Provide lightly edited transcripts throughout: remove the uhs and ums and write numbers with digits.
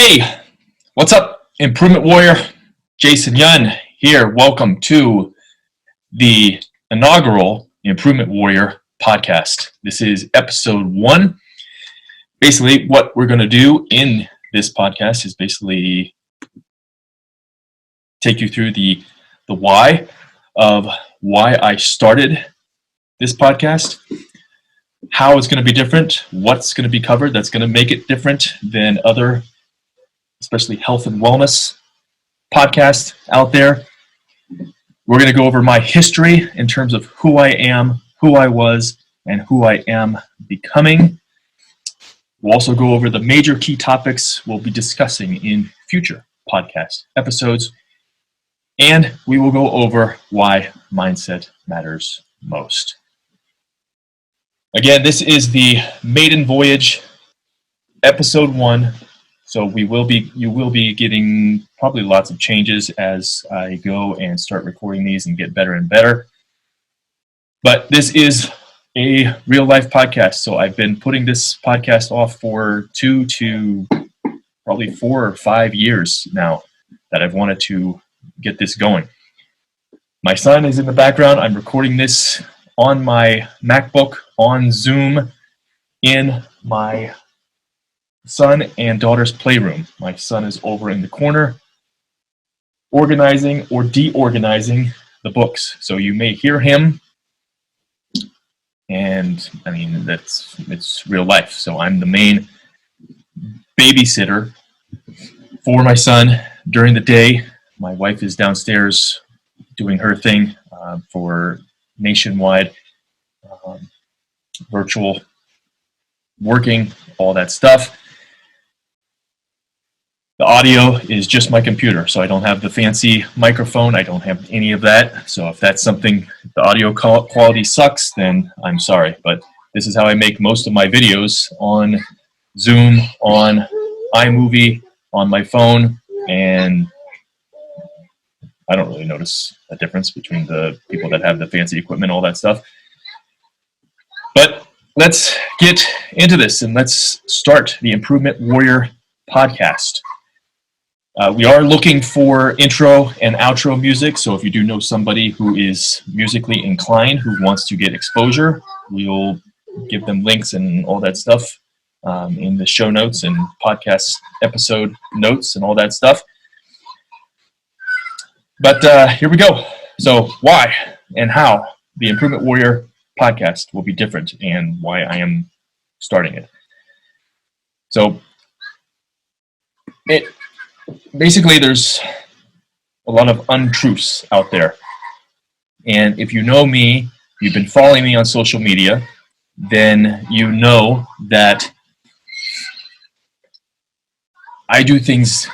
Hey, what's up, Improvement Warrior? Jason Yun here. Welcome to the inaugural Improvement Warrior podcast. This is episode 1. Basically, what we're going to do in this podcast is basically take you through the why of why I started this podcast, how it's going to be different, what's going to be covered that's going to make it different than other, especially health and wellness podcasts out there. We're going to go over my history in terms of who I am, who I was, and who I am becoming. We'll also go over the major key topics we'll be discussing in future podcast episodes. And we will go over why mindset matters most. Again, this is the maiden voyage, episode 1. So you will be getting probably lots of changes as I go and start recording these and get better and better. But this is a real life podcast. So I've been putting this podcast off for 2 to probably 4 or 5 years now that I've wanted to get this going. My son is in the background. I'm recording this on my MacBook on Zoom in my son and daughter's playroom. My son is over in the corner organizing or deorganizing the books. So you may hear him, and I mean, it's real life. So I'm the main babysitter for my son during the day. My wife is downstairs doing her thing for nationwide virtual working, all that stuff. The audio is just my computer, so I don't have the fancy microphone. I don't have any of that. So if that's something, the audio quality sucks, then I'm sorry. But this is how I make most of my videos, on Zoom, on iMovie, on my phone, and I don't really notice a difference between the people that have the fancy equipment, all that stuff. But let's get into this and let's start the Improvement Warrior podcast. We are looking for intro and outro music, so if you do know somebody who is musically inclined, who wants to get exposure, we'll give them links and all that stuff in the show notes and podcast episode notes and all that stuff. But here we go. So why and how the Improvement Warrior podcast will be different and why I am starting it. So basically, there's a lot of untruths out there. And if you know me, you've been following me on social media, then you know that I do things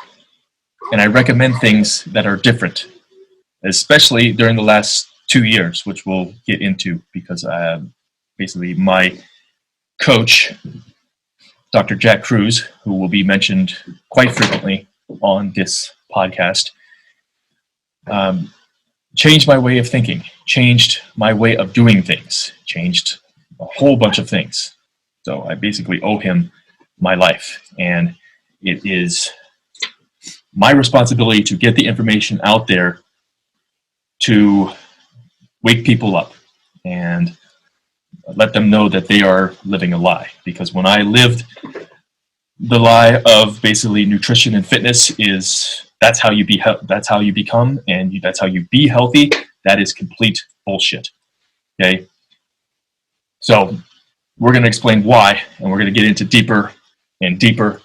and I recommend things that are different, especially during the last 2 years, which we'll get into because basically my coach, Dr. Jack Cruz, who will be mentioned quite frequently on this podcast, changed my way of thinking, changed my way of doing things, changed a whole bunch of things. So I basically owe him my life, and it is my responsibility to get the information out there to wake people up and let them know that they are living a lie. Because when I lived the lie of basically nutrition and fitness is that's how you become, and that's how you be healthy. That is complete bullshit. Okay, so we're going to explain why, and we're going to get into deeper and deeper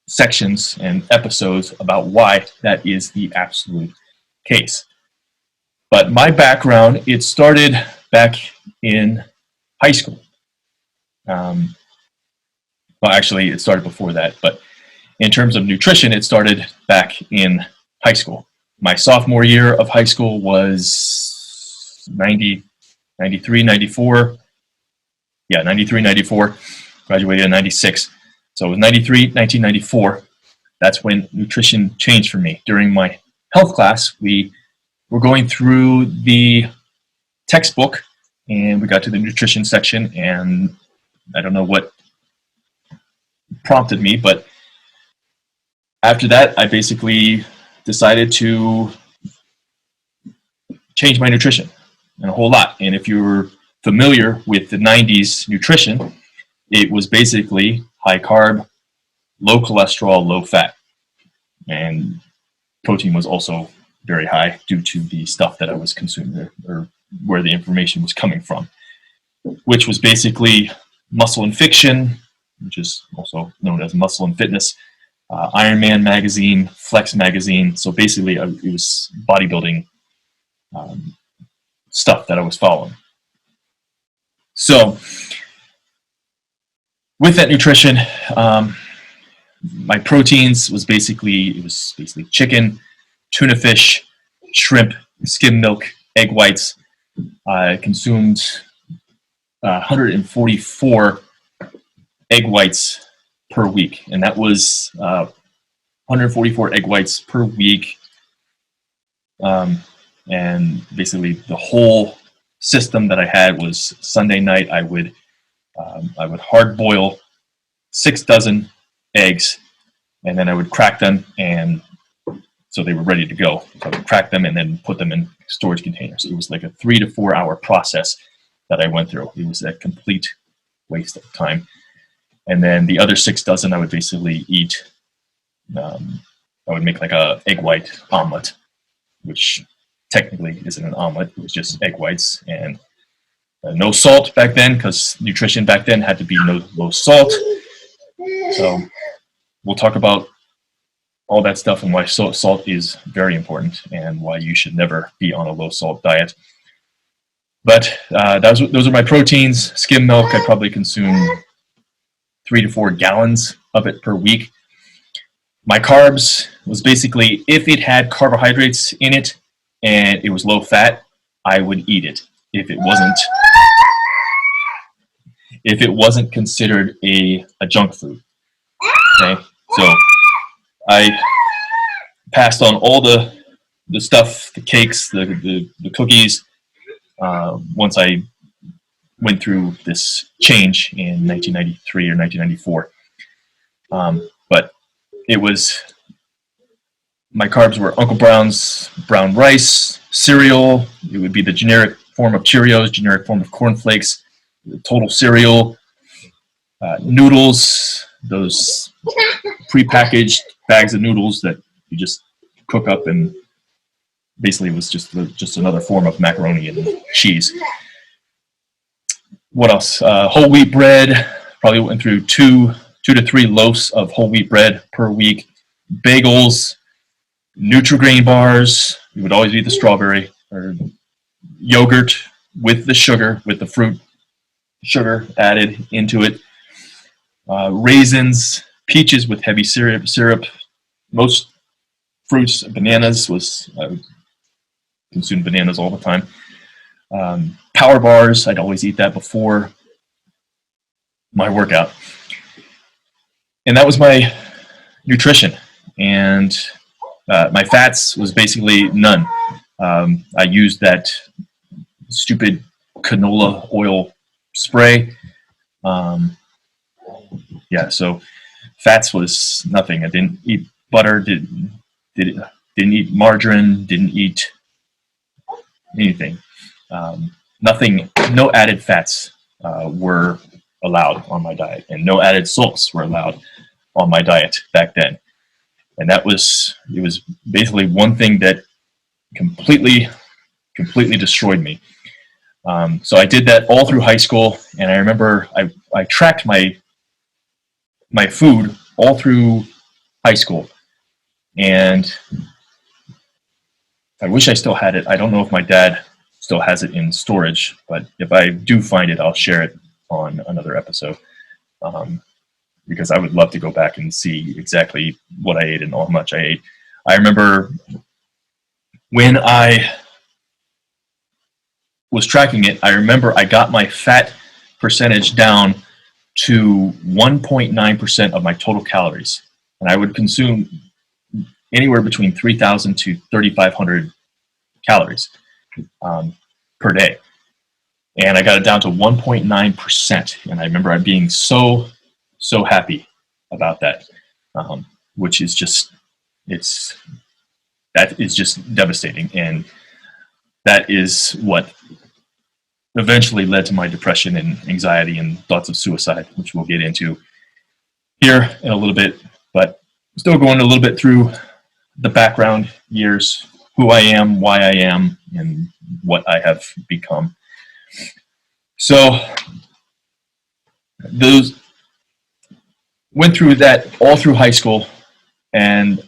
sections and episodes about why that is the absolute case. But my background, it started back in high school. Well, actually, it started before that, but in terms of nutrition, it started back in high school. My sophomore year of high school was 93, 94. Yeah, 93, 94. Graduated in 96. So it was 1994. That's when nutrition changed for me. During my health class, we were going through the textbook, and we got to the nutrition section, and I don't know what prompted me, but After that, I basically decided to change my nutrition and a whole lot. And if you're familiar with the 90s nutrition, it was basically high carb, low cholesterol, low fat. And protein was also very high due to the stuff that I was consuming, or where the information was coming from, which was basically Muscle and Fiction, which is also known as Muscle and Fitness, Iron Man magazine, Flex magazine. So basically, it was bodybuilding stuff that I was following. So with that nutrition, my proteins was basically chicken, tuna fish, shrimp, skim milk, egg whites. I consumed 144 egg whites per week, and that was 144 egg whites per week. And basically, the whole system that I had was Sunday night I would hard boil 6 dozen eggs, and then I would crack them, and so they were ready to go. So I would crack them and then put them in storage containers. It was like a 3 to 4 hour process that I went through. It was a complete waste of time. And then the other 6 dozen I would basically eat. I would make like a egg white omelet, which technically isn't an omelet. It was just egg whites and no salt back then, because nutrition back then had to be low salt. So we'll talk about all that stuff and why salt is very important and why you should never be on a low salt diet. But those are my proteins. Skim milk, I probably consume 3 to 4 gallons of it per week. My carbs was basically, if it had carbohydrates in it and it was low fat, I would eat it. If it wasn't considered a junk food. Okay, so I passed on all the stuff, the cakes, the cookies, once I went through this change in 1993 or 1994. But it was, my carbs were Uncle Brown's brown rice, cereal. It would be the generic form of Cheerios, generic form of cornflakes, total cereal, noodles, those prepackaged bags of noodles that you just cook up, and basically it was just another form of macaroni and cheese. What else? Whole wheat bread. Probably went through two to 3 loaves of whole wheat bread per week. Bagels, Nutri-Grain bars. You would always eat the strawberry, or yogurt with the sugar, with the fruit sugar added into it. Raisins, peaches with heavy syrup. Most fruits, bananas I would consume bananas all the time. Power bars, I'd always eat that before my workout. And that was my nutrition. And my fats was basically none. I used that stupid canola oil spray. So fats was nothing. I didn't eat butter, didn't eat margarine, didn't eat anything. Nothing, no added fats were allowed on my diet, and no added salts were allowed on my diet back then. And it was basically one thing that completely destroyed me. So I did that all through high school, and I remember I tracked my food all through high school, and I wish I still had it. I don't know if my dad still has it in storage, but if I do find it, I'll share it on another episode, because I would love to go back and see exactly what I ate and how much I ate. I remember when I was tracking it, I remember I got my fat percentage down to 1.9% of my total calories. And I would consume anywhere between 3,000 to 3,500 calories per day. And I got it down to 1.9%. And I remember being so happy about that. which is just, that is just devastating. And that is what eventually led to my depression and anxiety and thoughts of suicide, which we'll get into here in a little bit. But I'm still going a little bit through the background years, who I am, why I am, and what I have become. So those went through that all through high school, and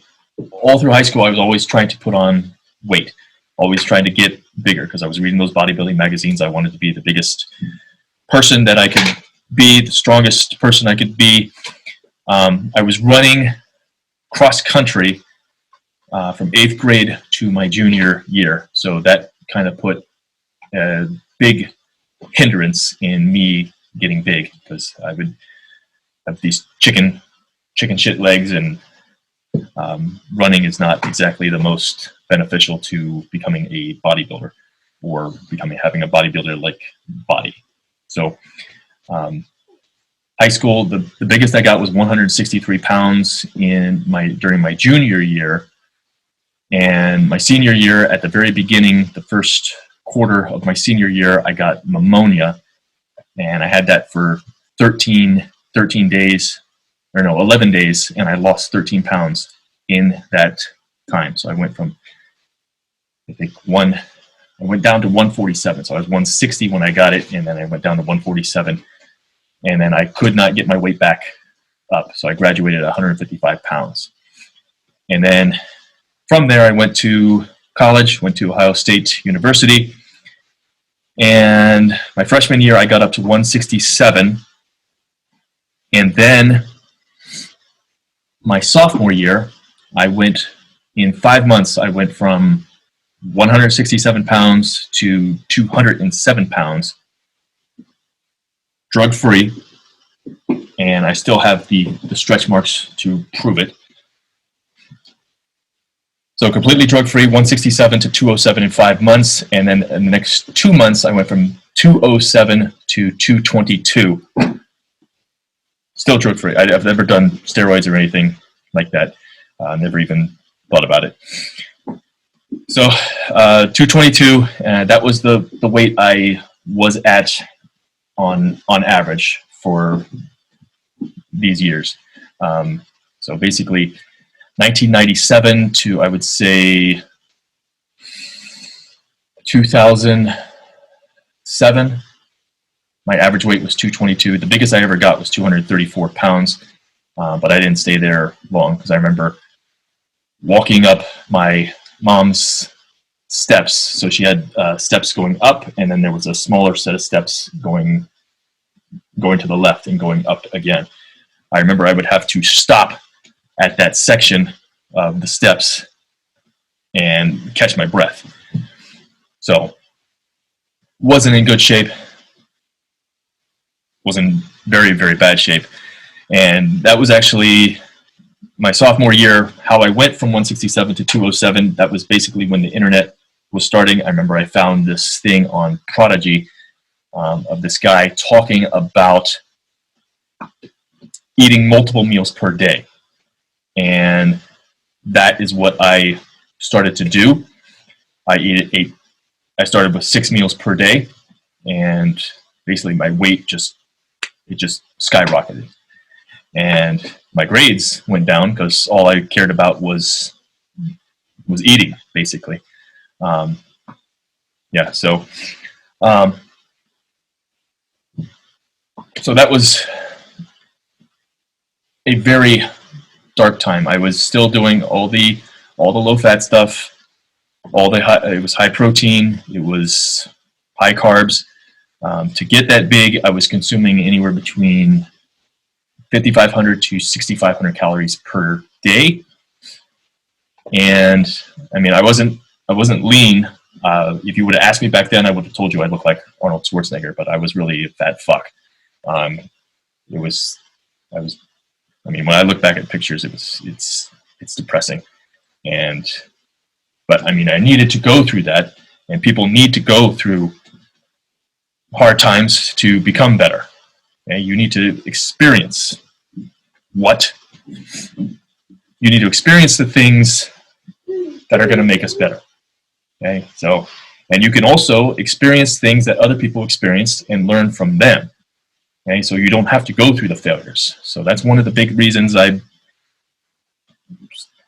all through high school I was always trying to put on weight, always trying to get bigger, because I was reading those bodybuilding magazines. I wanted to be the biggest person that I could be, the strongest person I could be. I was running cross country from 8th grade to my junior year, so that kind of put a big hindrance in me getting big, because I would have these chicken shit legs, and running is not exactly the most beneficial to becoming a bodybuilder, or having a bodybuilder like body. So high school, the biggest I got was 163 pounds during my junior year. And my senior year, at the very beginning, the first quarter of my senior year, I got pneumonia, and I had that for 11 days, and I lost 13 pounds in that time. So I went from, I went down to 147. So I was 160 when I got it, and then I went down to 147, and then I could not get my weight back up. So I graduated at 155 pounds. And then from there, I went to college, went to Ohio State University. And my freshman year, I got up to 167. And then my sophomore year, in 5 months, I went from 167 pounds to 207 pounds, drug-free, and I still have the stretch marks to prove it. So completely drug-free, 167 to 207 in 5 months, and then in the next 2 months, I went from 207 to 222. Still drug-free. I've never done steroids or anything like that. Never even thought about it. So 222, that was the weight I was at on average for these years. So basically 1997 to, I would say, 2007, my average weight was 222. The biggest I ever got was 234 pounds, but I didn't stay there long, because I remember walking up my mom's steps. So she had steps going up, and then there was a smaller set of steps going to the left and going up again. I remember I would have to stop at that section of the steps and catch my breath. So wasn't in good shape, was in very, very bad shape. And that was actually my sophomore year, how I went from 167 to 207. That was basically when the internet was starting. I remember I found this thing on Prodigy of this guy talking about eating multiple meals per day. And that is what I started to do. I started with 6 meals per day, and basically my weight just skyrocketed. And my grades went down, because all I cared about was eating, basically. So that was a very dark time. I was still doing all the low fat stuff, it was high protein, it was high carbs. To get that big, I was consuming anywhere between 5,500 to 6,500 calories per day. And I mean, I wasn't lean. If you would have asked me back then, I would have told you I looked like Arnold Schwarzenegger, but I was really a fat fuck. When I look back at pictures, it's depressing. But I mean, I needed to go through that, and people need to go through hard times to become better. Okay? You need to experience what you need to experience the things that are going to make us better. Okay, so, and you can also experience things that other people experienced and learn from them. Okay, so you don't have to go through the failures. So that's one of the big reasons I'm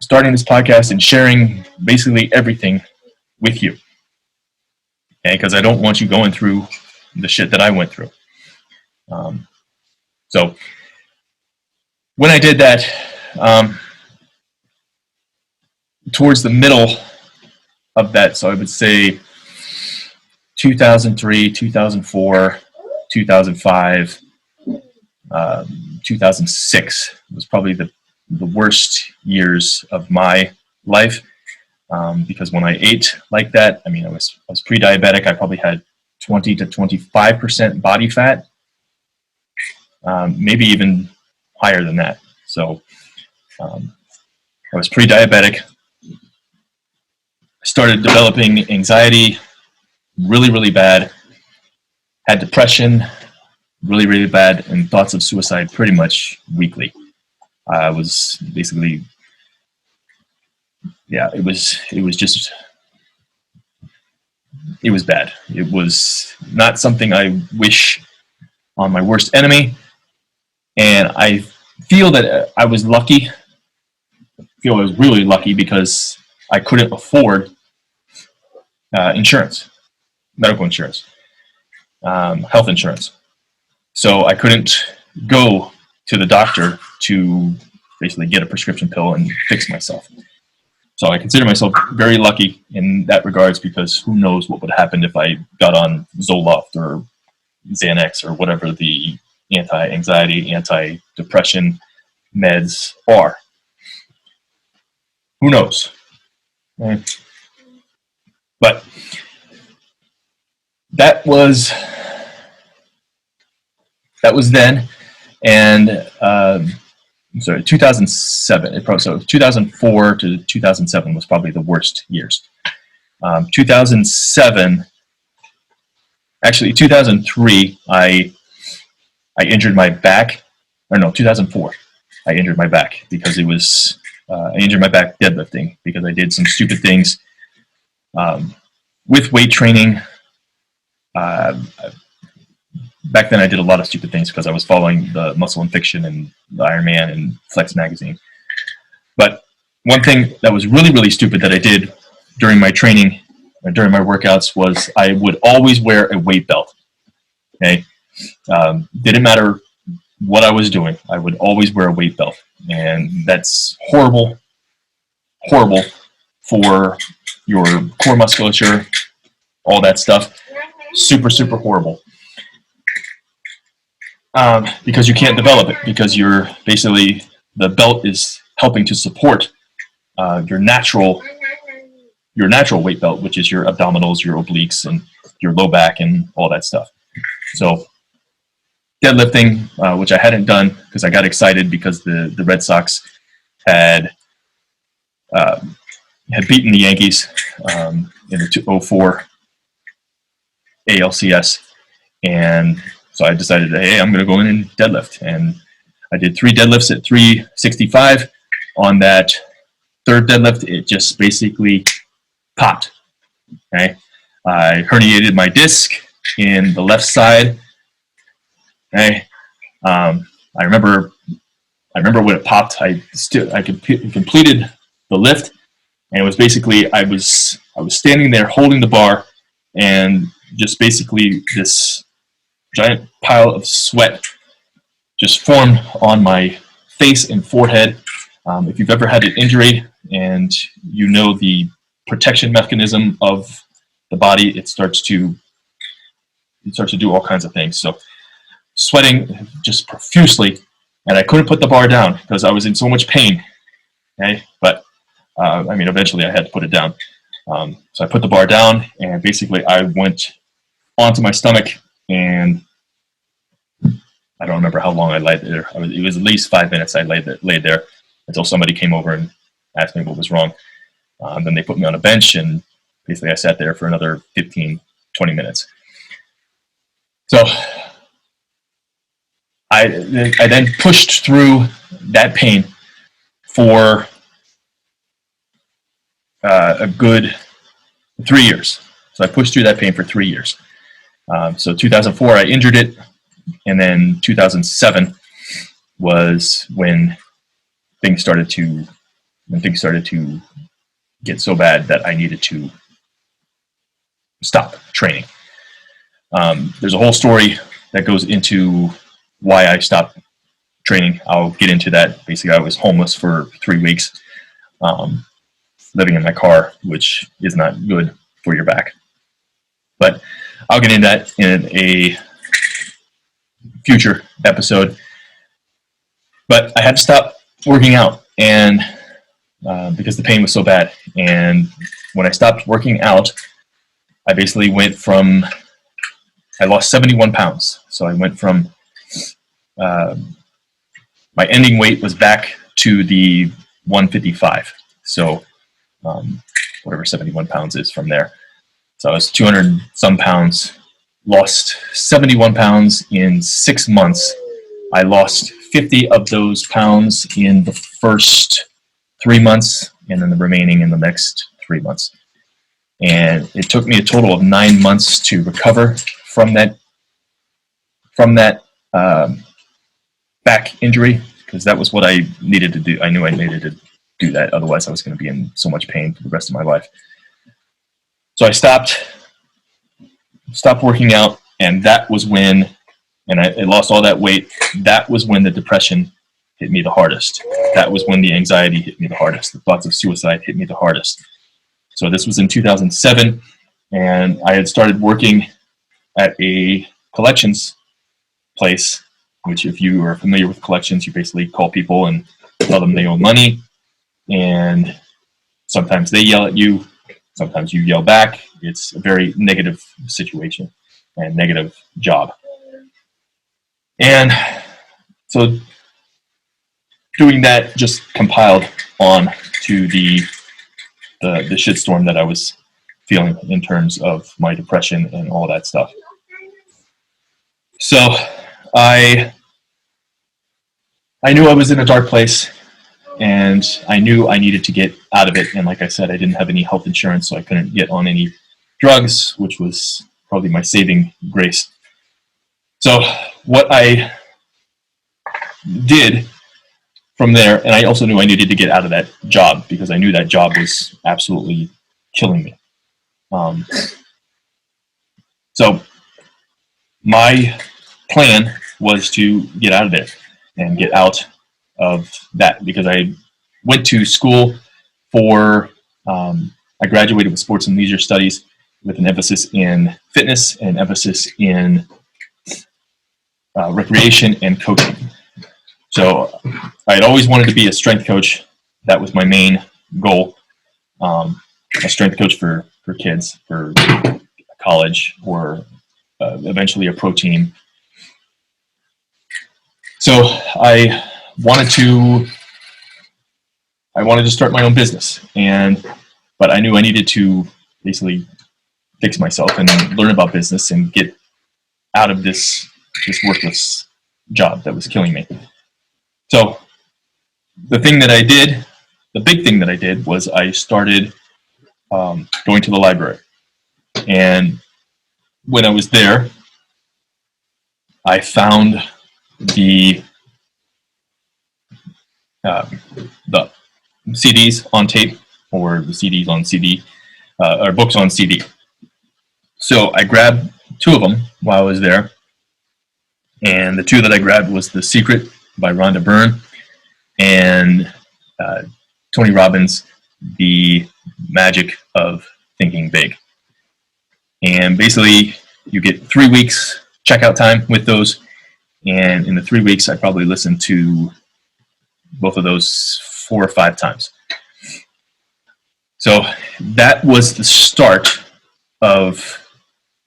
starting this podcast and sharing basically everything with you. Okay, because I don't want you going through the shit that I went through. So when I did that, towards the middle of that, so I would say 2003, 2004, 2005, 2006 was probably the worst years of my life, because when I ate like that, I mean, I was pre-diabetic. I probably had 20 to 25% body fat, maybe even higher than that. So I was pre-diabetic. I started developing anxiety really, really bad. Had depression really, really bad, and thoughts of suicide pretty much weekly. I was basically, yeah, it was bad. It was not something I wish on my worst enemy. And I feel that I was lucky. I feel I was really lucky because I couldn't afford insurance, medical insurance, health insurance. So I couldn't go to the doctor to basically get a prescription pill and fix myself. So I consider myself very lucky in that regards, because who knows what would happen if I got on Zoloft or Xanax or whatever the anti-anxiety, anti-depression meds are. Who knows? Right? But that was then, and I'm sorry, 2007. So 2004 to 2007 was probably the worst years. 2007, actually 2003, I injured my back. Or no, 2004, I injured my back because it was I injured my back deadlifting because I did some stupid things with weight training. Back then I did a lot of stupid things because I was following the Muscle and Fiction and the Iron Man and Flex magazine. But one thing that was really, really stupid that I did during my training, or during my workouts, was I would always wear a weight belt. Okay, didn't matter what I was doing, I would always wear a weight belt, and that's horrible, horrible for your core musculature, all that stuff. Super, super horrible. Because you can't develop it, because you're basically, the belt is helping to support your natural weight belt, which is your abdominals, your obliques, and your low back, and all that stuff. So deadlifting, which I hadn't done because I got excited because the Red Sox had beaten the Yankees in the 2004 ALCS, and so I decided, hey, I'm going to go in and deadlift. And I did 3 deadlifts at 365. On that third deadlift, it just basically popped. Okay, I herniated my disc in the left side. Okay, I remember when it popped. I completed the lift, and it was basically I was standing there holding the bar, and just basically this giant pile of sweat just formed on my face and forehead. If you've ever had an injury and you know the protection mechanism of the body, it starts to do all kinds of things. So sweating just profusely, and I couldn't put the bar down because I was in so much pain. Okay, but I mean, eventually I had to put it down. So I put the bar down, and basically I went onto my stomach, and I don't remember how long I laid there. It was at least 5 minutes I laid there until somebody came over and asked me what was wrong. Then they put me on a bench, and basically I sat there for another 15, 20 minutes. So I then pushed through that pain for a good 3 years. So I pushed through that pain for 3 years. So 2004, I injured it, and then 2007 was when things started to get so bad that I needed to stop training. There's a whole story that goes into why I stopped training. I'll get into that. Basically, I was homeless for 3 weeks, living in my car, which is not good for your back. But I'll get into that in a future episode. But I had to stop working out, and because the pain was so bad. And when I stopped working out, I basically went from, I lost 71 pounds. So I went from, my ending weight was back to the 155. So whatever 71 pounds is from there. So I was 200 some pounds, lost 71 pounds in 6 months. I lost 50 of those pounds in the first 3 months, and then the remaining in the next 3 months. And it took me a total of 9 months to recover from that back injury, because that was what I needed to do. I knew I needed to do that, otherwise I was going to be in so much pain for the rest of my life. So I stopped working out, and that was when, and I lost all that weight. That was when the depression hit me the hardest. That was when the anxiety hit me the hardest. The thoughts of suicide hit me the hardest. So this was in 2007, and I had started working at a collections place, which, if you are familiar with collections, you basically call people and tell them they owe money, and sometimes they yell at you, sometimes you yell back. It's a very negative situation and negative job. And so doing that just compiled on to the shitstorm that I was feeling in terms of my depression and all that stuff. So I knew I was in a dark place, and I knew I needed to get out of it. And like I said, I didn't have any health insurance, so I couldn't get on any drugs, which was probably my saving grace. So what I did from there, and I also knew I needed to get out of that job, because I knew that job was absolutely killing me. So my plan was to get out of there and get out of that, because I went to school for, I graduated with sports and leisure studies with an emphasis in fitness and an emphasis in recreation and coaching. So I had always wanted to be a strength coach. That was my main goal. A strength coach for kids, for college, or eventually a pro team. So I wanted to start my own business, but I knew I needed to basically fix myself and learn about business and get out of this worthless job that was killing me. So the big thing that I did was I started going to the library. And when I was there, I found the CDs on tape, or the CDs on CD, or books on CD. So I grabbed 2 of them while I was there. And the 2 that I grabbed was The Secret by Rhonda Byrne, and Tony Robbins' The Magic of Thinking Big. And basically, you get 3 weeks checkout time with those. And in the 3 weeks, I probably listened to both of those 4 or 5 times. So that was the start of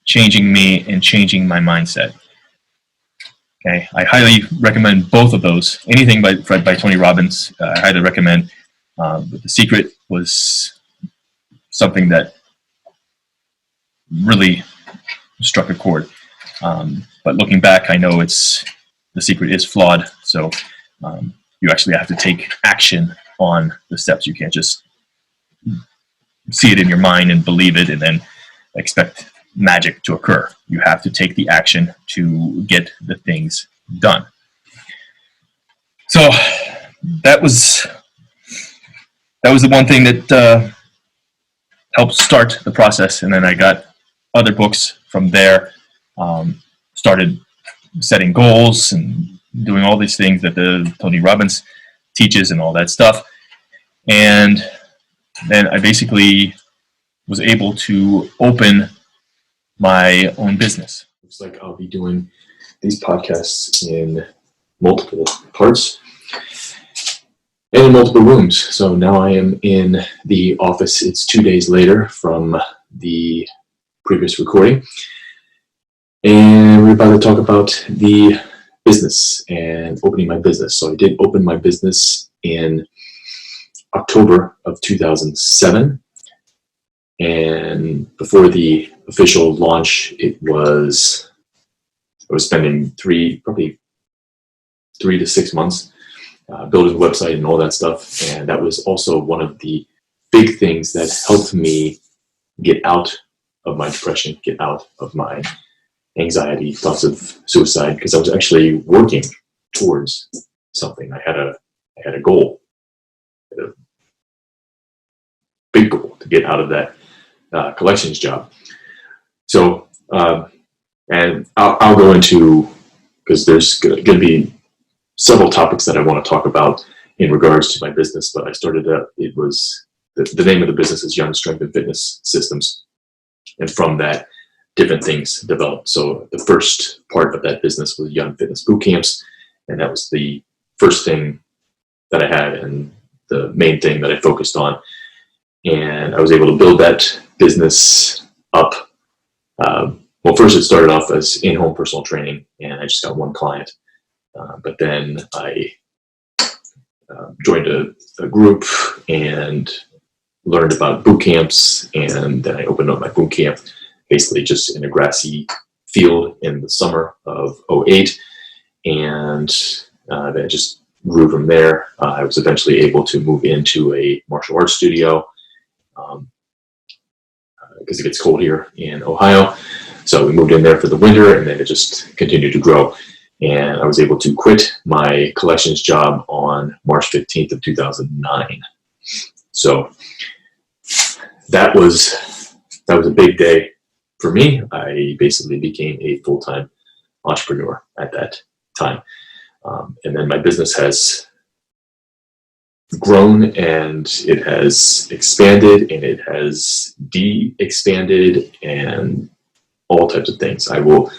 changing me and changing my mindset. Okay, I highly recommend both of those. Anything by Tony Robbins, I highly recommend. But The Secret was something that really struck a chord. But looking back, I know The Secret is flawed. So you actually have to take action on the steps. You can't just see it in your mind and believe it and then expect magic to occur. You have to take the action to get the things done. So that was the one thing that helped start the process, and then I got other books from there. Started setting goals and doing all these things that the Tony Robbins teaches and all that stuff. And then I basically was able to open my own business. Looks like I'll be doing these podcasts in multiple parts and in multiple rooms. So now I am in the office. It's 2 days later from the previous recording. And we're about to talk about the business and opening my business. So I did open my business in October of 2007. And before the official launch, I was spending probably 3 to 6 months building the website and all that stuff. And that was also one of the big things that helped me get out of my depression, get out of my anxiety, thoughts of suicide, because I was actually working towards something. I had a goal, a big goal to get out of that collections job. So, and I'll go into, because there's going to be several topics that I want to talk about in regards to my business, but I started it was, the name of the business is Young Strength and Fitness Systems. And from that, different things developed. So the first part of that business was Young Fitness Boot Camps, and that was the first thing that I had and the main thing that I focused on. And I was able to build that business up. Well, first it started off as in-home personal training, and I just got one client. But then I joined a group and learned about boot camps, and then I opened up my boot camp, basically just in a grassy field in the summer of 2008, and then it just grew from there. I was eventually able to move into a martial arts studio because it gets cold here in Ohio. So we moved in there for the winter, and then it just continued to grow. And I was able to quit my collections job on March 15th of 2009. So that was a big day for me. I basically became a full-time entrepreneur at that time. And then my business has grown, and it has expanded, and it has de-expanded, and all types of things. I will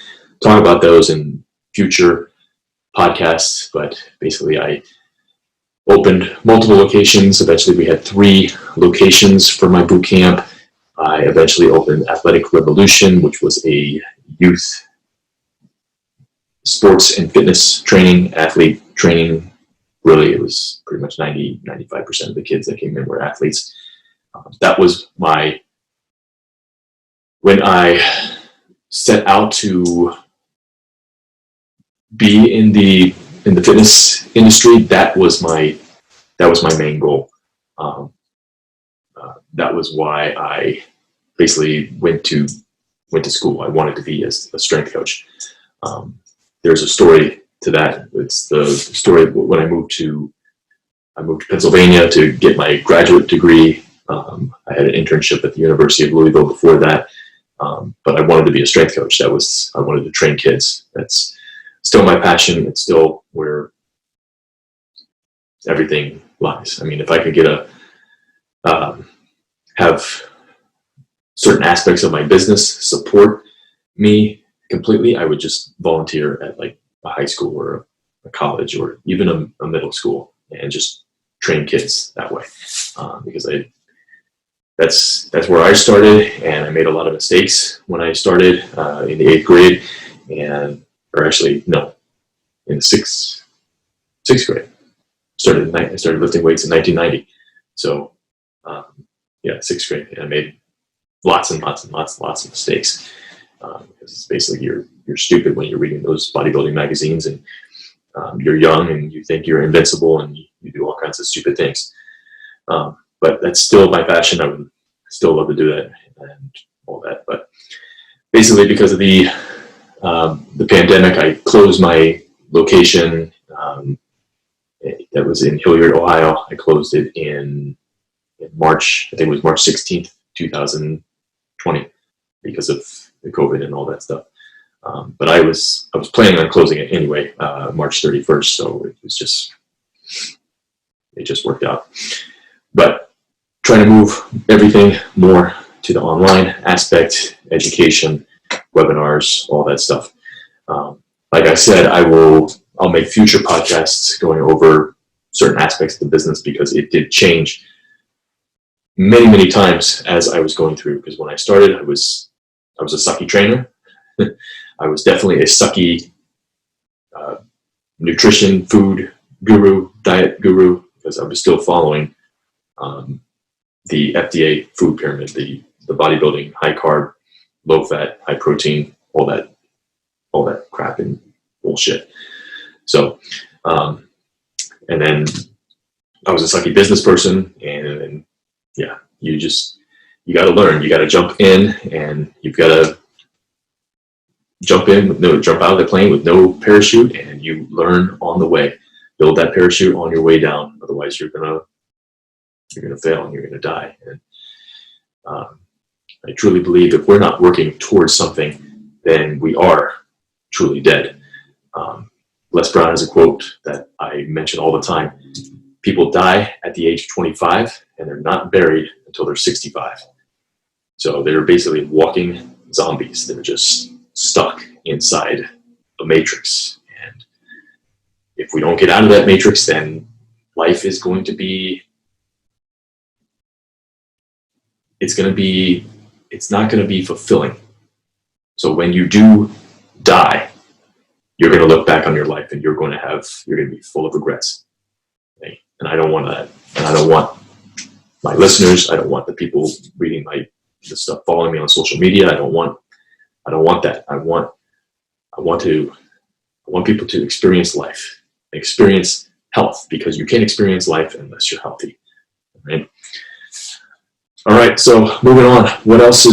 talk about those in future podcasts, but basically I opened multiple locations. Eventually we had 3 locations for my boot camp. I eventually opened Athletic Revolution, which was a youth sports and fitness training, athlete training. Really, it was pretty much 95% of the kids that came in were athletes. That was when I set out to be in the fitness industry. That was my main goal. That was why I basically went to school. I wanted to be a strength coach. There's a story to that. It's the story when I moved to Pennsylvania to get my graduate degree. I had an internship at the University of Louisville before that, but I wanted to be a strength coach. I wanted to train kids. That's still my passion. It's still where everything lies. I mean, if I could get have certain aspects of my business support me completely, I would just volunteer at like a high school or a college or even a middle school and just train kids that way. Because that's where I started, and I made a lot of mistakes when I started in the 8th grade, in the sixth grade. I started lifting weights in 1990. So, 6th grade, and I made lots and lots of mistakes. Because it's basically you're stupid when you're reading those bodybuilding magazines, and you're young and you think you're invincible and you do all kinds of stupid things. But that's still my passion. I would Still love to do that and all that. But basically, because of the pandemic, I closed my location. That was in Hilliard, Ohio. I closed it in March. I think it was March 16th, 2020, because of the COVID and all that stuff. But I was planning on closing it anyway, March 31st. So it just worked out. But trying to move everything more to the online aspect, education, webinars, all that stuff. Like I said, I'll make future podcasts going over certain aspects of the business, because it did change many, many times as I was going through. Because when I started, I was a sucky trainer. I was definitely a sucky nutrition, food guru, diet guru, because I was still following the FDA food pyramid, the bodybuilding, high carb, low fat, high protein, all that crap and bullshit. So, and then I was a sucky business person, and yeah, you got to learn. You got to jump in, and you've got to jump out of the plane with no parachute, and you learn on the way. Build that parachute on your way down. Otherwise, you're gonna fail and you're gonna die. And I truly believe if we're not working towards something, then we are truly dead. Les Brown has a quote that I mention all the time. People die at the age of 25, and they're not buried until they're 65. So they're basically walking zombies. They're just stuck inside a matrix. And if we don't get out of that matrix, then life is going to be, it's not going to be fulfilling. So when you do die, you're going to look back on your life, and you're going to be full of regrets. Okay? And I don't want that. And I don't want my listeners, I don't want the people reading the stuff, following me on social media. I don't want that. I want people to experience life, experience health, because you can't experience life unless you're healthy. Right? All right. So moving on, what else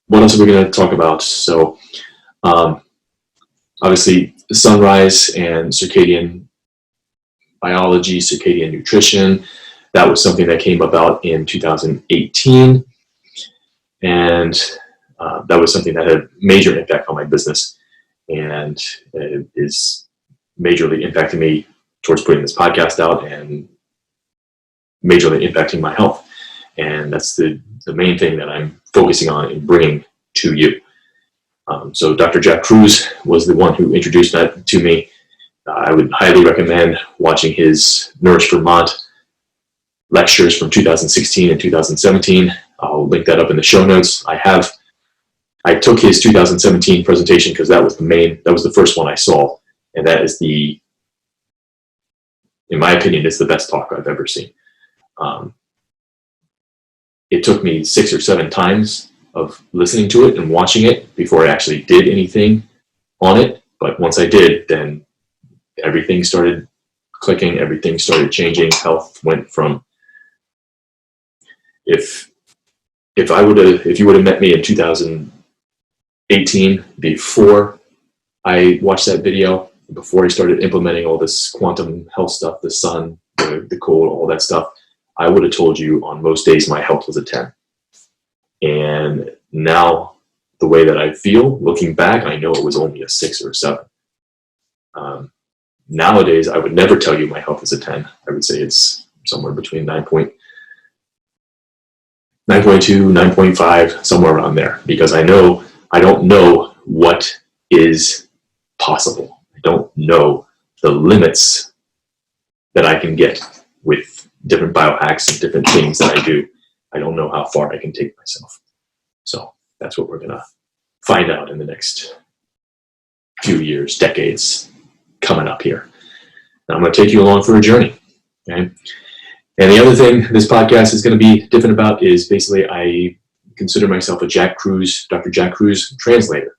are we going to talk about? So, obviously, sunrise and circadian biology, circadian nutrition. That was something that came about in 2018. And that was something that had a major impact on my business, and is majorly impacting me towards putting this podcast out, and majorly impacting my health. And that's the main thing that I'm focusing on and bringing to you. So Dr. Jack Cruz was the one who introduced that to me. I would highly recommend watching his Nourish Vermont lectures from 2016 and 2017. I'll link that up in the show notes. I took his 2017 presentation because that was the first one I saw. And that is in my opinion, it's the best talk I've ever seen. It took me 6 or 7 times of listening to it and watching it before I actually did anything on it. But once I did, then everything started clicking, everything started changing. Health went from, if you would have met me in 2018 before I watched that video, before I started implementing all this quantum health stuff, the sun, the cold, all that stuff, I would have told you on most days my health was a 10. And now the way that I feel, looking back, I know it was only a 6 or a 7. Nowadays, I would never tell you my health is a 10. I would say it's somewhere between 9.2, 9.5, somewhere around there, because I don't know what is possible. I don't know the limits that I can get with different biohacks and different things that I do. I don't know how far I can take myself. So that's what we're going to find out in the next few years, decades coming up here. And I'm going to take you along for a journey. Okay? And the other thing this podcast is going to be different about is basically I consider myself a Dr. Jack Cruz translator.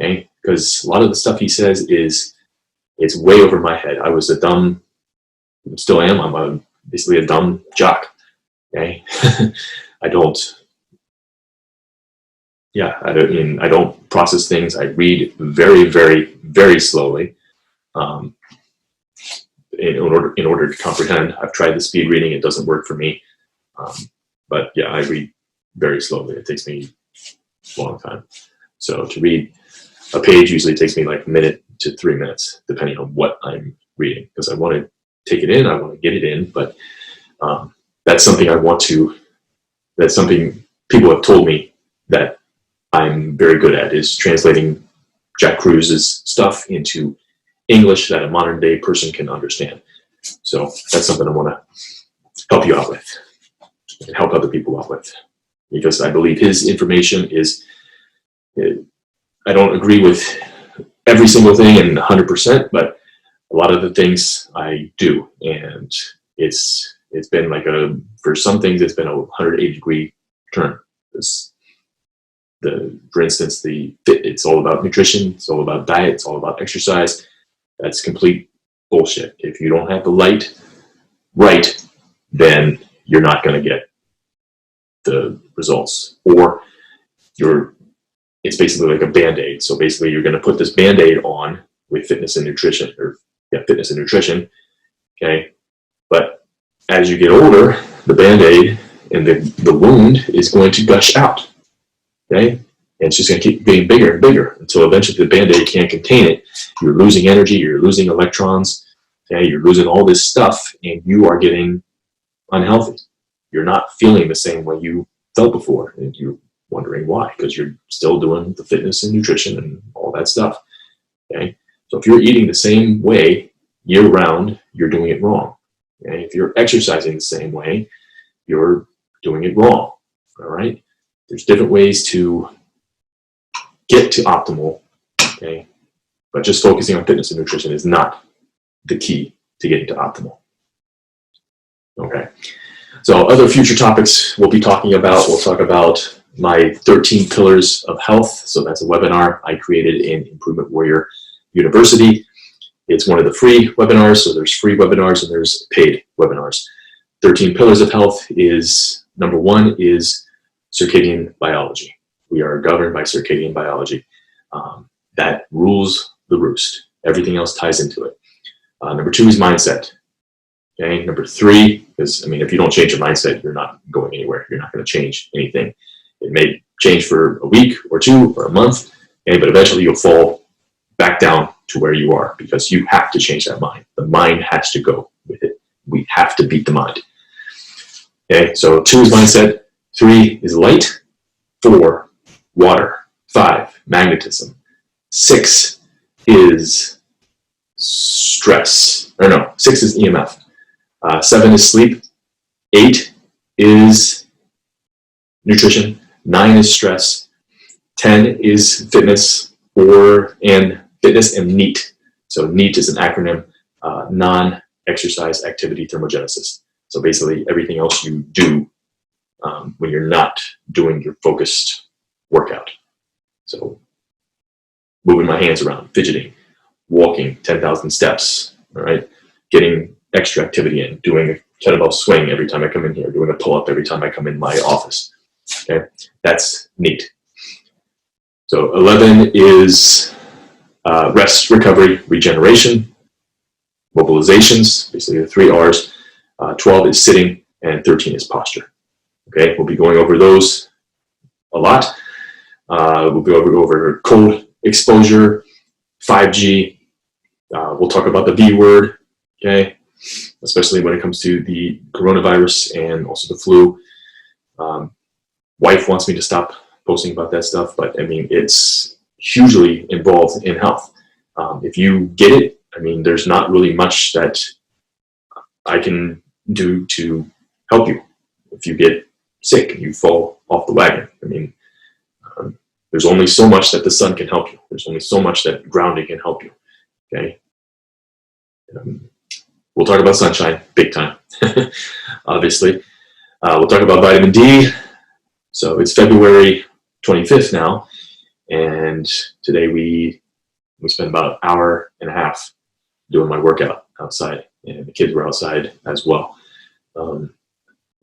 Okay? Because a lot of the stuff he says it's way over my head. I was still am, I'm basically a dumb jock. Okay. I don't, yeah, I don't process things. I read very, very, very slowly. In order to comprehend. I've tried the speed reading. It doesn't work for me. But yeah, I read very slowly. It takes me a long time. So to read a page usually takes me like a minute to 3 minutes, depending on what I'm reading, because I want to take it in. I want to get it in. But that's something that's something people have told me that I'm very good at, is translating Jack Kruz's stuff into English that a modern day person can understand. So that's something I want to help you out with and help other people out with, because I believe his information is, I don't agree with every single thing and 100%, but a lot of the things I do. And it's been like for some things, it's been a 180-degree turn. For instance, it's all about nutrition. It's all about diet. It's all about exercise. That's complete bullshit. If you don't have the light right, then you're not going to get the results. Or it's basically like a Band-Aid. So basically you're going to put this Band-Aid on with fitness and nutrition, okay? But as you get older, the Band-Aid and the wound is going to gush out, okay? And it's just going to keep getting bigger and bigger until eventually the Band-Aid can't contain it. You're losing energy, you're losing electrons, okay? You're losing all this stuff, and you are getting unhealthy. You're not feeling the same way you felt before, and you're wondering why, because you're still doing the fitness and nutrition and all that stuff, okay? So if you're eating the same way year-round, you're doing it wrong, okay? If you're exercising the same way, you're doing it wrong, all right? There's different ways to get to optimal, okay? But just focusing on fitness and nutrition is not the key to getting to optimal, okay? So other future topics we'll talk about my 13 pillars of health. So that's a webinar I created in Improvement Warrior University. It's one of the free webinars. So there's free webinars and there's paid webinars. 13 pillars of health is, number 1 is circadian biology. We are governed by circadian biology. That rules the roost. Everything else ties into it. Number 2 is mindset. Okay. Number 3 is, if you don't change your mindset, you're not going anywhere. You're not going to change anything. It may change for a week or 2 or a month, okay, but eventually you'll fall back down to where you are, because you have to change that mind. The mind has to go with it. We have to beat the mind. Okay, so 2 is mindset, 3 is light, 4, water, 5, magnetism, 6 is stress, 6 is EMF, 7 is sleep, 8 is nutrition, 9 is stress, 10 is fitness, and fitness and NEAT. So NEAT is an acronym, non-exercise activity thermogenesis. So basically everything else you do when you're not doing your focused workout. So moving my hands around, fidgeting, walking 10,000 steps, all right? Getting extra activity in, doing a kettlebell swing every time I come in here, doing a pull-up every time I come in my office, okay? That's NEAT. So 11 is rest, recovery, regeneration, mobilizations, basically the 3 R's. 12 is sitting, and 13 is posture. Okay, we'll be going over those a lot. We'll go over cold exposure, 5G. We'll talk about the V word, okay, especially when it comes to the coronavirus and also the flu. Wife wants me to stop posting about that stuff, but it's hugely involved in health. If you get it, there's not really much that I can do to help you. If you get sick and you fall off the wagon, there's only so much that the sun can help you. There's only so much that grounding can help you, okay? We'll talk about sunshine, big time, obviously. We'll talk about vitamin D. So it's February 25th now, and today we spent about an hour and a half doing my workout outside, and the kids were outside as well.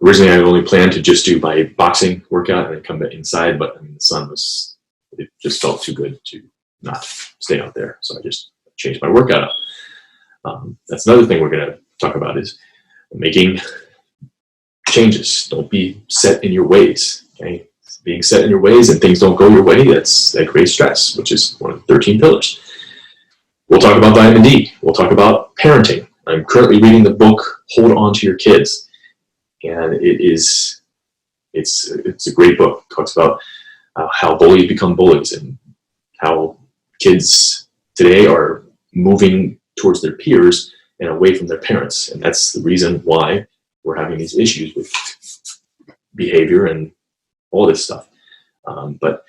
Originally, I only planned to just do my boxing workout and then come back inside, but I mean, it just felt too good to not stay out there. So I just changed my workout up. That's another thing we're going to talk about is making changes. Don't be set in your ways. Okay? Being set in your ways and things don't go your way, that creates stress, which is one of the 13 pillars. We'll talk about vitamin D. We'll talk about parenting. I'm currently reading the book Hold On to Your Kids, and it's a great book. It talks about how bullies become bullies and how kids today are moving towards their peers and away from their parents, and that's the reason why we're having these issues with behavior and all this stuff. But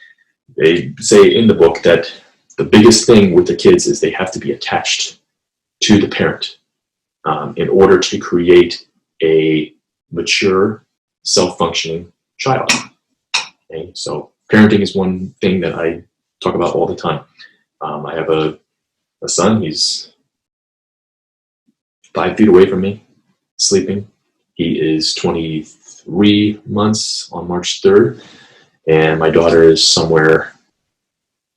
they say in the book that the biggest thing with the kids is they have to be attached to the parent in order to create a mature, self-functioning child. Okay? So parenting is one thing that I talk about all the time. I have a son. He's 5 feet away from me, sleeping. He is 23 months on March 3rd, and my daughter is somewhere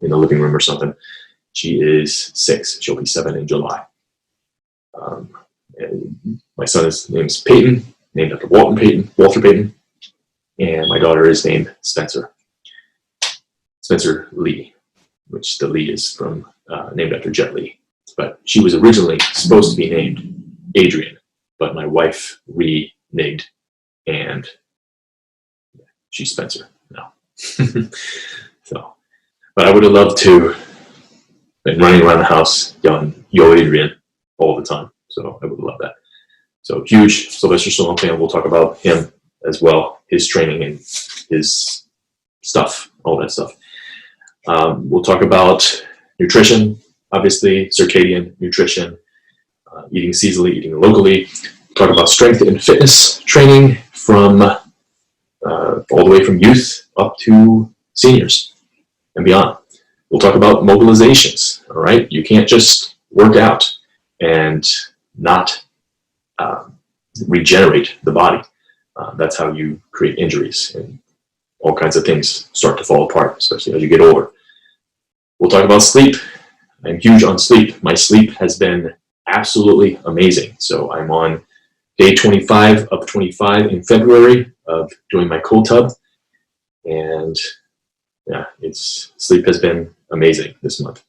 in the living room or something. She is 6. She'll be 7 in July. And my son's name is Peyton, named after Walter Peyton, and my daughter is named Spencer Lee, which the Lee is from named after Jet Li. But she was originally supposed to be named Adrian, but my wife renamed, and she's Spencer now. So, but I would have loved to been running around the house yelling "Yo, Adrian" all the time. So I would love that. So huge Sylvester Stallone fan. We'll talk about him as well, his training and his stuff, all that stuff. We'll talk about nutrition, obviously, circadian nutrition, eating seasonally, eating locally. Talk about strength and fitness training from all the way from youth up to seniors and beyond. We'll talk about mobilizations, all right? You can't just work out and not regenerate the body. That's how you create injuries, and all kinds of things start to fall apart, especially as you get older. We'll talk about sleep. I'm huge on sleep. My sleep has been absolutely amazing. So I'm on day 25 of 25 in February of doing my cold tub. And yeah, sleep has been amazing this month.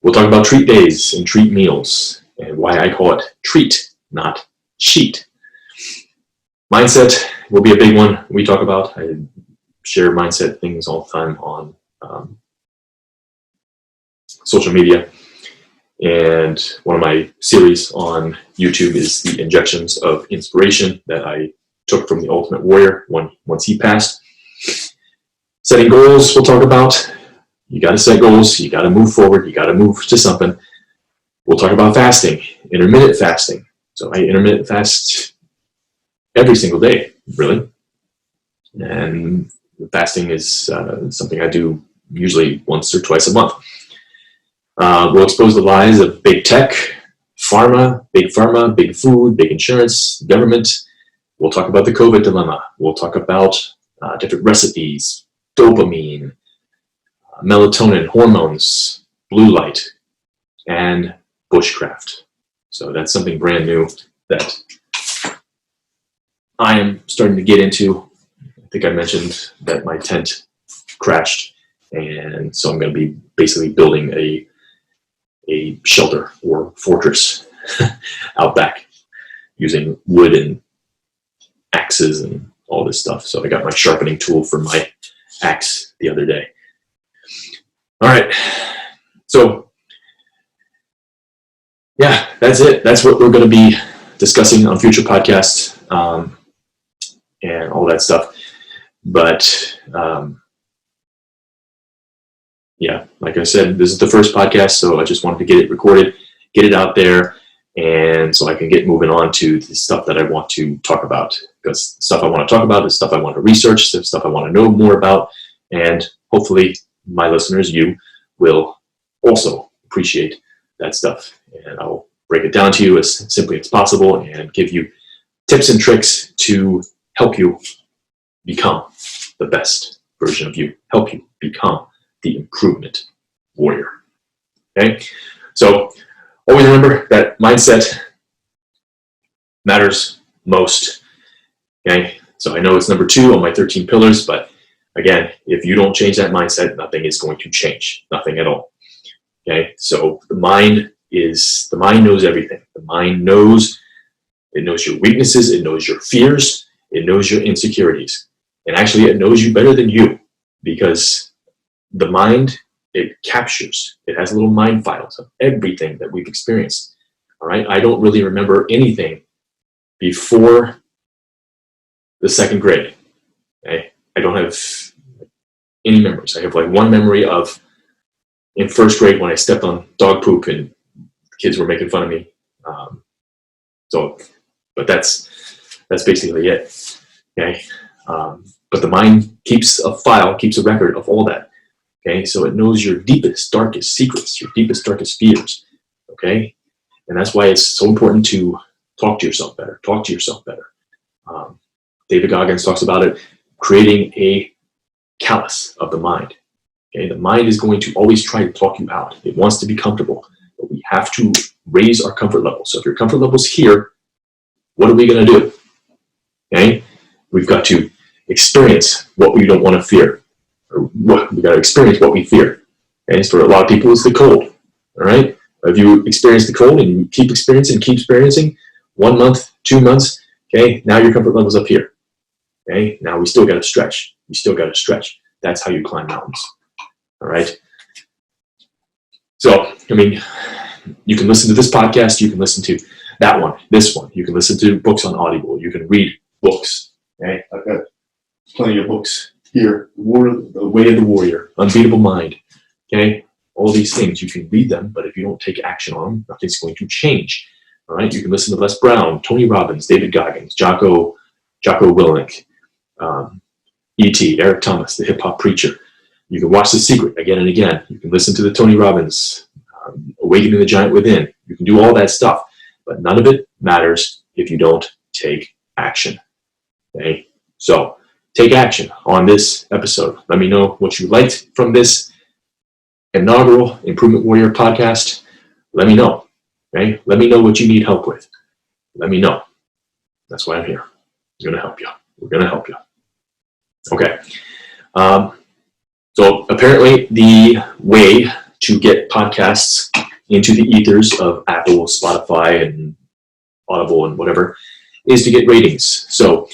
We'll talk about treat days and treat meals and why I call it treat, not cheat. Mindset will be a big one we talk about. I share mindset things all the time on social media. And one of my series on YouTube is the injections of inspiration that I took from the Ultimate Warrior once he passed. Setting goals, we'll talk about. You got to set goals. You got to move forward. You got to move to something. We'll talk about fasting, intermittent fasting. So I intermittent fast every single day, really. And fasting is something I do usually once or twice a month. We'll expose the lies of big tech, big pharma, big food, big insurance, government. We'll talk about the COVID dilemma. We'll talk about different recipes, dopamine, melatonin, hormones, blue light, and bushcraft. So that's something brand new that I am starting to get into. I think I mentioned that my tent crashed, and so I'm going to be basically building a shelter or fortress out back using wood and axes and all this stuff. So I got my sharpening tool for my axe the other day. All right. So yeah, that's it. That's what we're going to be discussing on future podcasts and all that stuff. But yeah, like I said, this is the first podcast, so I just wanted to get it recorded, get it out there, and so I can get moving on to the stuff that I want to talk about. Because stuff I want to talk about is stuff I want to research, stuff I want to know more about, and hopefully my listeners, you, will also appreciate that stuff. And I'll break it down to you as simply as possible and give you tips and tricks to help you become the best version of you, help you become the improvement warrior. Okay? So always remember that mindset matters most. Okay? So I know it's number 2 on my 13 pillars, but again, if you don't change that mindset, nothing is going to change. Nothing at all. Okay? So the mind knows everything. The mind knows, it knows your weaknesses, it knows your fears, it knows your insecurities. And actually it knows you better than you, because the mind, it captures, it has little mind files of everything that we've experienced. All right? I don't really remember anything before the 2nd grade. Okay? I don't have any memories. I have like one memory of in 1st grade when I stepped on dog poop and kids were making fun of me. But that's basically it. Okay. But the mind keeps a file, keeps a record of all that. Okay. So it knows your deepest, darkest secrets, your deepest, darkest fears. Okay. And that's why it's so important to talk to yourself better. Talk to yourself better. David Goggins talks about it, creating a callous of the mind. Okay. The mind is going to always try to talk you out. It wants to be comfortable, but we have to raise our comfort level. So if your comfort level is here, what are we going to do? Okay. We've got to experience what we don't want to fear. We've got to experience what we fear. Okay. So for a lot of people, it's the cold. All right. If you experience the cold and you keep experiencing, 1 month, 2 months, okay, now your comfort level's up here. Okay. Now we still got to stretch. That's how you climb mountains. All right. So, I mean, you can listen to this podcast. You can listen to that one, this one. You can listen to books on Audible. You can read books. Okay. I've got plenty of books here. The Way of the Warrior, Unbeatable Mind. Okay. All these things, you can read them, but if you don't take action on them, nothing's going to change. All right. You can listen to Les Brown, Tony Robbins, David Goggins, Jocko Willink, E.T., Eric Thomas, the hip hop preacher. You can watch The Secret again and again. You can listen to the Tony Robbins, Awakening the Giant Within. You can do all that stuff, but none of it matters if you don't take action. Okay? So take action on this episode. Let me know what you liked from this inaugural Improvement Warrior podcast. Let me know. Okay? Let me know what you need help with. Let me know. That's why I'm here. I'm going to help you. We're going to help you. Okay. So apparently the way to get podcasts into the ethers of Apple, Spotify, and Audible and whatever is to get ratings. So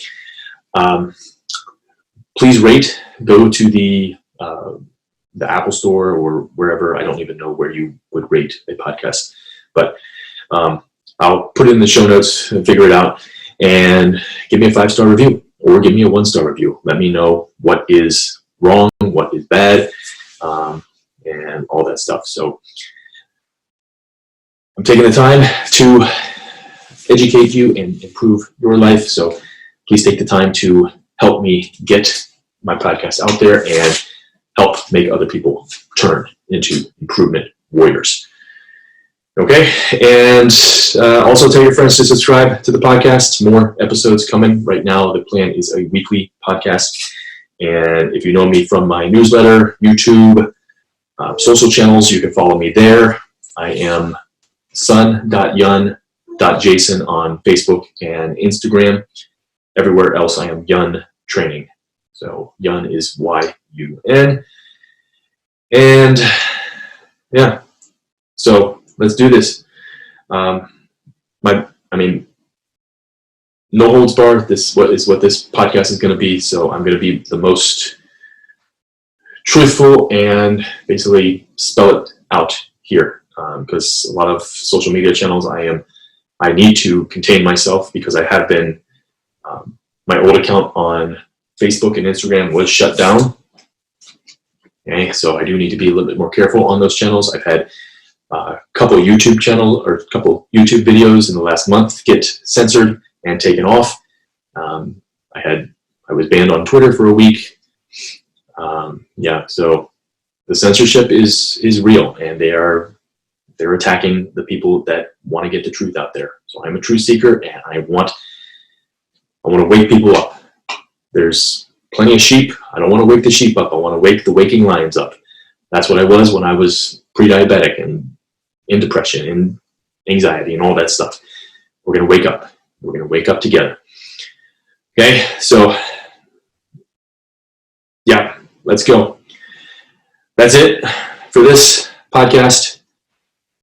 please rate. Go to the Apple Store or wherever. I don't even know where you would rate a podcast, but I'll put it in the show notes and figure it out, and give me a 5-star review or give me a 1-star review. Let me know what is wrong, what is bad, and all that stuff. So I'm taking the time to educate you and improve your life. So please take the time to help me get my podcast out there and help make other people turn into improvement warriors. Okay, and also tell your friends to subscribe to the podcast. More episodes coming. Right now, the plan is a weekly podcast. And if you know me from my newsletter, YouTube, social channels, you can follow me there. I am sun.yun.jason on Facebook and Instagram. Everywhere else, I am YunTraining. So Yun is Y-U-N. And yeah, so let's do this. No holds barred. This is what this podcast is going to be. So I'm going to be the most truthful and basically spell it out here, because a lot of social media channels I need to contain myself, because I have been my old account on Facebook and Instagram was shut down. Okay, so I do need to be a little bit more careful on those channels. I've had a couple YouTube videos in the last month get censored and taken off. I was banned on Twitter for a week. So the censorship is real, and they're attacking the people that want to get the truth out there. So I'm a truth seeker, and I want to wake people up. There's plenty of sheep. I don't want to wake the sheep up. I want to wake the waking lions up. That's what I was when I was pre-diabetic and in depression and anxiety and all that stuff. We're going to wake up. We're going to wake up together. Okay, so yeah, let's go. That's it for this podcast.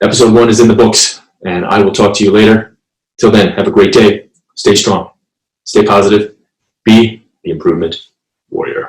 Episode 1 is in the books, and I will talk to you later. Till then, have a great day. Stay strong. Stay positive. Be the improvement warrior.